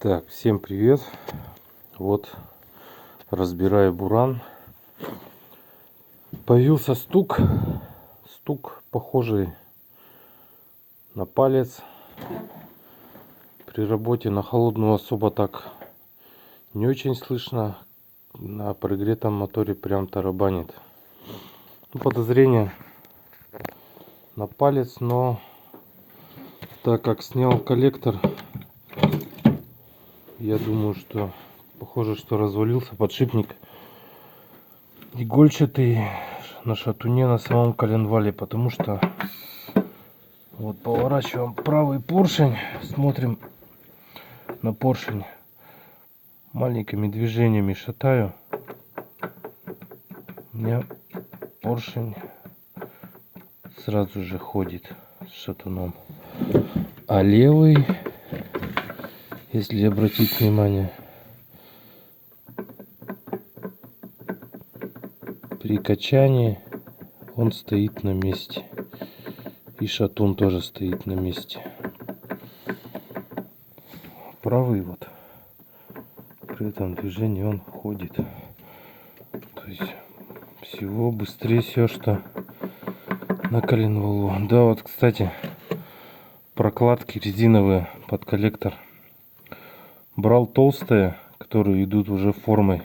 Так, всем привет. Вот разбираю буран. Появился стук. Стук похожий на палец. При работе на холодную особо так не очень слышно. На прогретом моторе прям тарабанит. Подозрение на палец, но так как снял коллектор, я думаю, что похоже, что развалился подшипник игольчатый на шатуне на самом коленвале, потому что вот поворачиваем правый поршень, смотрим на поршень, маленькими движениями шатаю, у меня поршень сразу же ходит с шатуном, а левый, если обратить внимание, при качании он стоит на месте, и шатун тоже стоит на месте. Правый вот при этом движении он ходит, то есть всего быстрее все, что на коленвалу. Да, вот, кстати, прокладки резиновые под коллектор брал толстые, которые идут уже формой.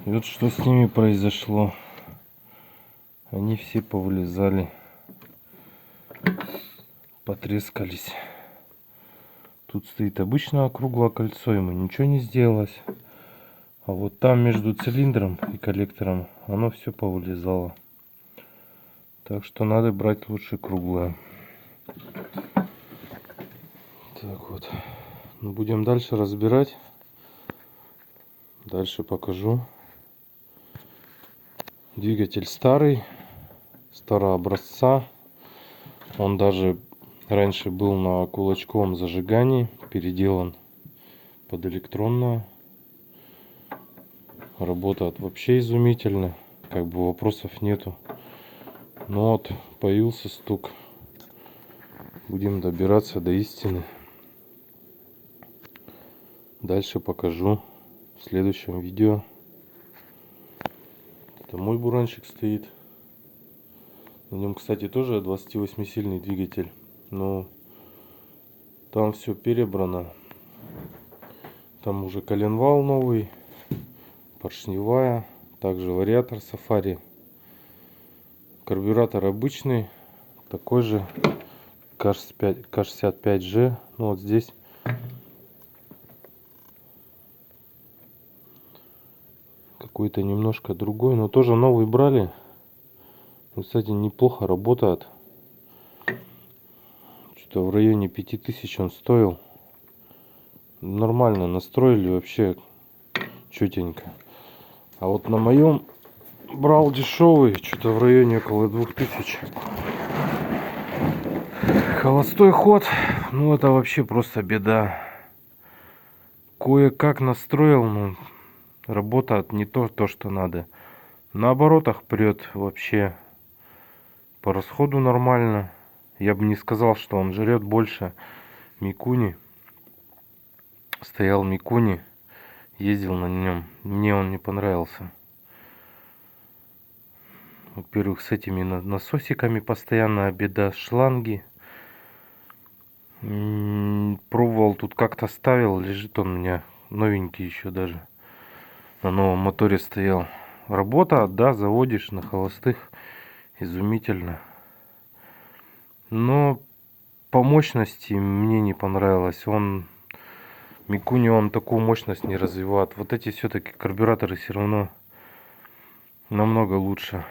И вот что с ними произошло. Они все повылезали, потрескались. Тут стоит обычное круглое кольцо, ему ничего не сделалось. А вот там между цилиндром и коллектором оно все повылезало. Так что надо брать лучше круглое. Так вот. Ну, будем дальше разбирать. Дальше покажу. Двигатель старый, старого образца. Он даже раньше был на кулачковом зажигании, переделан под электронную. Работает вообще изумительно, как бы вопросов нету. Но вот появился стук. Будем добираться до истины. Дальше покажу в следующем видео. Это мой буранчик стоит. На нем, кстати, тоже 28-сильный двигатель. Но там все перебрано. Там уже коленвал новый, поршневая, также вариатор Safari. Карбюратор обычный, такой же К65G. Ну вот здесь какой-то немножко другой, но тоже новый брали. Кстати, неплохо работает. Что-то в районе 5000 он стоил. Нормально настроили, вообще чутенько. А вот на моем брал дешевый, что-то в районе около 2000. Холостой ход, ну это вообще просто беда. Кое-как настроил, но работает не то, что надо. На оборотах прет вообще. По расходу нормально. Я бы не сказал, что он жрет больше Микуни. Стоял Микуни, ездил на нем. Мне он не понравился. Во-первых, с этими насосиками постоянно беда, шланги. Пробовал, тут как-то ставил, лежит он у меня новенький еще даже. На новом моторе стоял. Работа, да, заводишь на холостых, изумительно. Но по мощности мне не понравилось. Микуни, он такую мощность не развивает. Вот эти все-таки карбюраторы все равно намного лучше.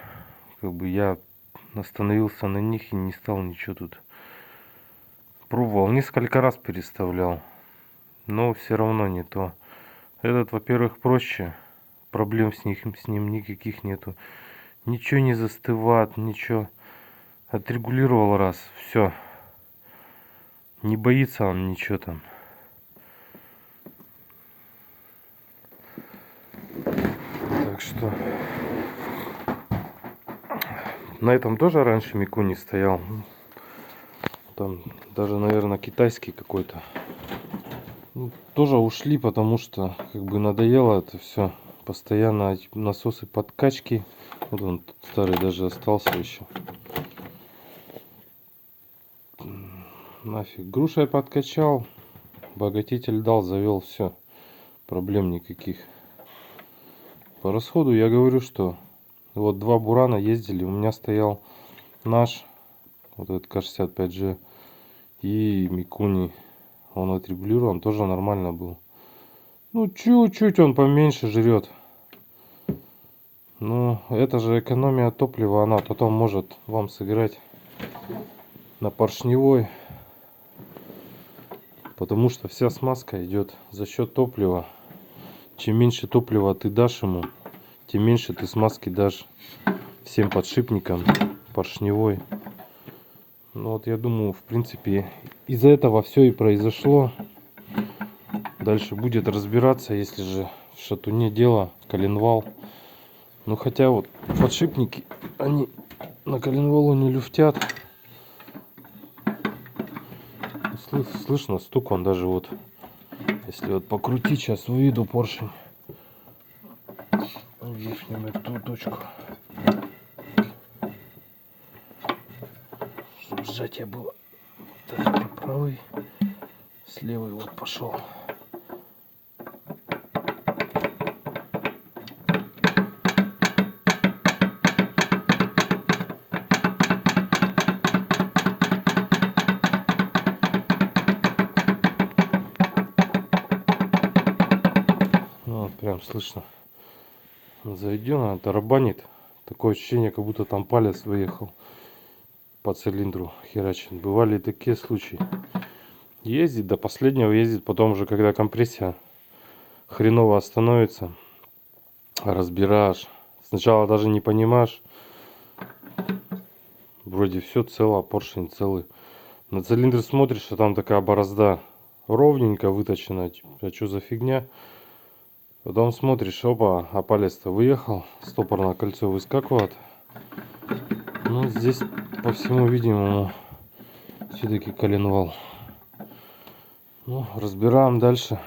Как бы я остановился на них и не стал ничего тут. Пробовал, несколько раз переставлял. Но все равно не то. Этот, во-первых, проще. Проблем с ним никаких нету. Ничего не застывает, ничего. Отрегулировал раз, все. Не боится он ничего там. Так что на этом тоже раньше Микуни стоял. Там даже, наверное, китайский какой-то. Ну, тоже ушли, потому что как бы надоело это все. Постоянно насосы подкачки. Вот он старый даже остался еще. Нафиг. Грушей подкачал. Обогатитель дал, завел, все. Проблем никаких. По расходу я говорю, что вот 2 бурана ездили. У меня стоял наш, вот этот К65G и Микуни. Он отрегулирован, тоже нормально был. Ну, чуть-чуть он поменьше жрет. Ну, это же экономия топлива, она потом может вам сыграть на поршневой. Потому что вся смазка идет за счет топлива. Чем меньше топлива ты дашь ему, тем меньше ты смазки дашь всем подшипникам поршневой. Ну вот я думаю, в принципе, из-за этого все и произошло. Дальше будет разбираться, если же в шатуне дело, коленвал. Ну хотя вот подшипники, они на коленвалу не люфтят. Слышно стук, он даже вот, если вот покрутить, сейчас выведу поршень в верхнюю эту точку, чтобы сжатие было. Так, правый, с левой вот пошел. Вот прям слышно. Заведено, тарабанит. Такое ощущение, как будто там палец выехал по цилиндру херачит. Бывали и такие случаи. Ездит до последнего, ездит, потом уже, когда компрессия хреново остановится, разбираешь. Сначала даже не понимаешь. Вроде все цело, поршень целый. На цилиндр смотришь, что там такая борозда ровненько выточена. А что за фигня? Потом смотришь, опа, а палец-то выехал, стопорное кольцо выскакивает. Ну, здесь, по всему видимому, все-таки коленвал. Ну, разбираем дальше.